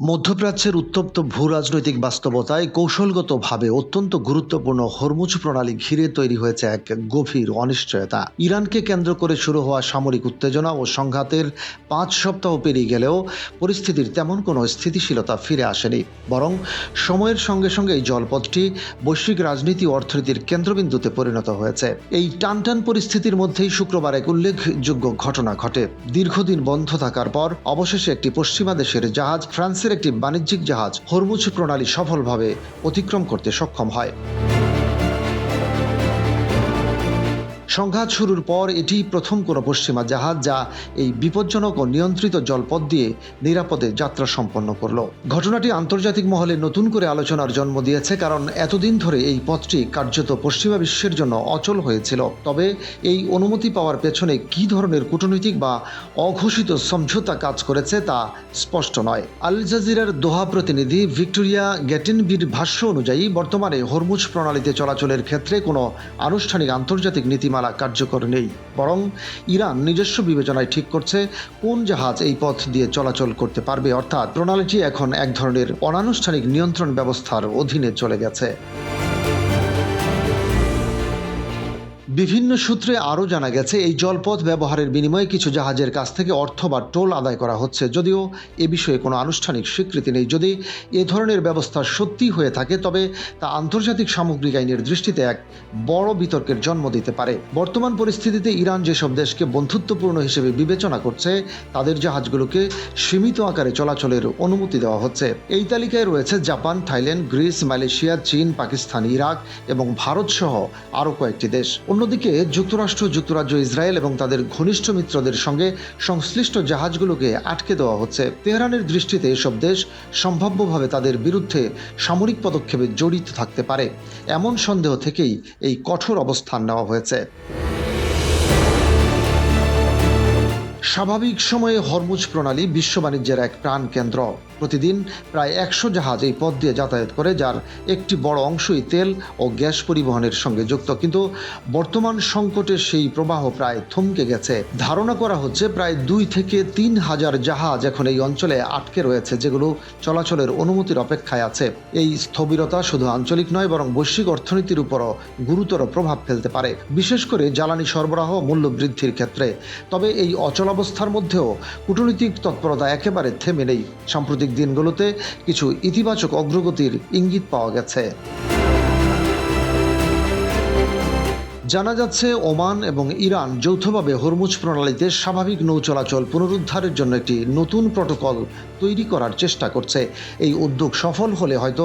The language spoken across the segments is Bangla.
মধ্যপ্রাচ্যের উত্তপ্ত ভূরাজনৈতিক বাস্তবতায় কৌশলগতভাবে অত্যন্ত গুরুত্বপূর্ণ হরমুজ প্রণালী ঘিরে তৈরি হয়েছে এক গভীর অনিশ্চয়তা। ইরানকে কেন্দ্র করে শুরু হওয়া সামরিক উত্তেজনা ও সংঘাতের ৫ সপ্তাহ পেরিয়ে গেলেও পরিস্থিতির তেমন কোনো স্থিতিশীলতা ফিরে আসেনি, বরং সময়ের সঙ্গে সঙ্গে এই জলপথটি বৈশ্বিক রাজনীতি ও অর্থনীতির কেন্দ্রবিন্দুতে পরিণত হয়েছে। এই টানটান পরিস্থিতির মধ্যেই শুক্রবার এক উল্লেখযোগ্য ঘটনা ঘটে। দীর্ঘদিন বন্ধ থাকার পর অবশেষে একটি পশ্চিমা দেশের জাহাজ, ফ্রান্সের একটি বাণিজ্যিক জাহাজ হরমুজ প্রণালী সফলভাবে অতিক্রম করতে সক্ষম হয়। সংঘাত শুরুর পর এটি প্রথম কোনো পশ্চিমা জাহাজ যা এই বিপজ্জনক ও নিয়ন্ত্রিত জলপথ দিয়ে নিরাপদে যাত্রা সম্পন্ন করল। ঘটনাটি আন্তর্জাতিক মহলে নতুন করে আলোচনার জন্ম দিয়েছে, কারণ এতদিন ধরে এই পথটি কার্যত পশ্চিমা বিশ্বের জন্য অচল হয়েছিল। তবে এই অনুমতি পাওয়ার পেছনে কী ধরনের কূটনৈতিক বা অঘোষিত সমঝোতা কাজ করেছে তা স্পষ্ট নয়। আল জাজিরার দোহা প্রতিনিধি ভিক্টোরিয়া গ্যাটেনবির ভাষ্য অনুযায়ী বর্তমানে হরমুজ প্রণালীতে চলাচলের ক্ষেত্রে কোনো আনুষ্ঠানিক আন্তর্জাতিক নীতিমালা কার্যকর নেই, বরং ইরান নিজস্ব বিবেচনায় ঠিক করছে কোন জাহাজ এই পথ দিয়ে চলাচল করতে পারবে। অর্থাৎ প্রণালীটি এখন এক ধরনের অনানুষ্ঠানিক নিয়ন্ত্রণ ব্যবস্থার অধীনে চলে গেছে। বিভিন্ন সূত্রে আরও জানা গেছে, এই জলপথ ব্যবহারের বিনিময়ে কিছু জাহাজের কাছ থেকে অর্থ বা টোল আদায় করা হচ্ছে, যদিও এ বিষয়ে কোনো আনুষ্ঠানিক স্বীকৃতি নেই। যদি এ ধরনের ব্যবস্থা সত্যি হয়ে থাকে তবে তা আন্তর্জাতিক সামগ্রিক আইনের দৃষ্টিতে এক বড় বিতর্কের জন্ম দিতে পারে। বর্তমান পরিস্থিতিতে ইরান যেসব দেশকে বন্ধুত্বপূর্ণ হিসেবে বিবেচনা করছে তাদের জাহাজগুলোকে সীমিত আকারে চলাচলের অনুমতি দেওয়া হচ্ছে। এই তালিকায় রয়েছে জাপান, থাইল্যান্ড, গ্রিস, মালয়েশিয়া, চীন, পাকিস্তান, ইরাক এবং ভারত সহ আরও কয়েকটি দেশ। অন্যদিকে যুক্তরাষ্ট্র, যুক্তরাজ্য, ইসরায়েল এবং তাদের ঘনিষ্ঠ মিত্রদের সঙ্গে সংশ্লিষ্ট জাহাজগুলোকে আটকে দেওয়া হচ্ছে। তেহরানের দৃষ্টিতে এসব দেশ সম্ভাব্যভাবে তাদের বিরুদ্ধে সামরিক পদক্ষেপে জড়িত থাকতে পারে, এমন সন্দেহ থেকেই এই কঠোর অবস্থান নেওয়া হয়েছে। স্বাভাবিক সময়ে হরমুজ প্রণালী বিশ্ব বাণিজ্যের এক প্রাণকেন্দ্র। প্রতিদিন প্রায় ১০০ জাহাজ এই পথ দিয়ে যাতায়াত করে, যার একটি বড় অংশই তেল ও গ্যাস পরিবহনের সঙ্গে যুক্ত। কিন্তু বর্তমান সংকটে সেই প্রবাহ প্রায় থমকে গেছে। ধারণা করা হচ্ছে প্রায় ২ থেকে ৩ হাজার জাহাজ এখন এই অঞ্চলে আটকে রয়েছে, যেগুলো চলাচলের অনুমতির অপেক্ষায় আছে। এই স্থবিরতা শুধু আঞ্চলিক নয়, বরং বৈশ্বিক অর্থনীতির উপরও গুরুতর প্রভাব ফেলতে পারে, বিশেষ করে জ্বালানি সরবরাহ মূল্য বৃদ্ধির ক্ষেত্রে। তবে এই অচলাবস্থার মধ্যেও কূটনৈতিক তৎপরতা একেবারে থেমে নেই। সাম্প্রতিক দিনগুলোতে কিছু ইতিবাচক অগ্রগতির ইঙ্গিত পাওয়া গেছে। জানা যাচ্ছে, ওমান এবং ইরান যৌথভাবে হরমুজ প্রণালীতে স্বাভাবিক নৌ চলাচল পুনরুদ্ধারের জন্য একটি নতুন প্রটোকল তৈরি করার চেষ্টা করছে। এই উদ্যোগ সফল হলে হয়তো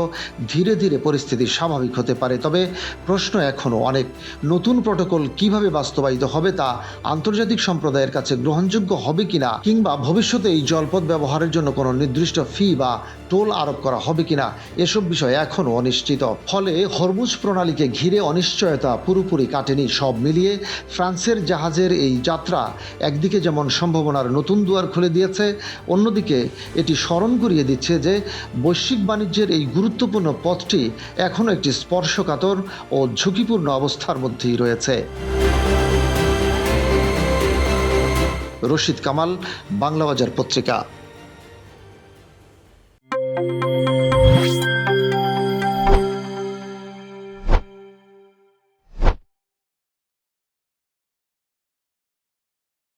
ধীরে ধীরে পরিস্থিতি স্বাভাবিক হতে পারে। তবে প্রশ্ন এখনও অনেক। নতুন প্রটোকল কিভাবে বাস্তবায়িত হবে তা আন্তর্জাতিক সম্প্রদায়ের কাছে গ্রহণযোগ্য হবে কিনা, কিংবা ভবিষ্যতে এই জলপথ ব্যবহারের জন্য কোনো নির্দিষ্ট ফি বা টোল আরোপ করা হবে কিনা, এসব বিষয় এখনও অনিশ্চিত। ফলে হরমুজ প্রণালীকে ঘিরে অনিশ্চয়তা পুরোপুরি কাটেনি। সব মিলিয়ে ফ্রান্সের জাহাজের এই যাত্রা একদিকে যেমন সম্ভাবনার নতুন দুয়ার খুলে দিয়েছে, অন্যদিকে এটি স্মরণ করিয়ে দিচ্ছে যে বৈশ্বিক বাণিজ্যের এই গুরুত্বপূর্ণ পথটি এখনও একটি স্পর্শকাতর ও ঝুঁকিপূর্ণ অবস্থার মধ্যেই রয়েছে। রশিদ কামাল, বাংলাবাজার পত্রিকা।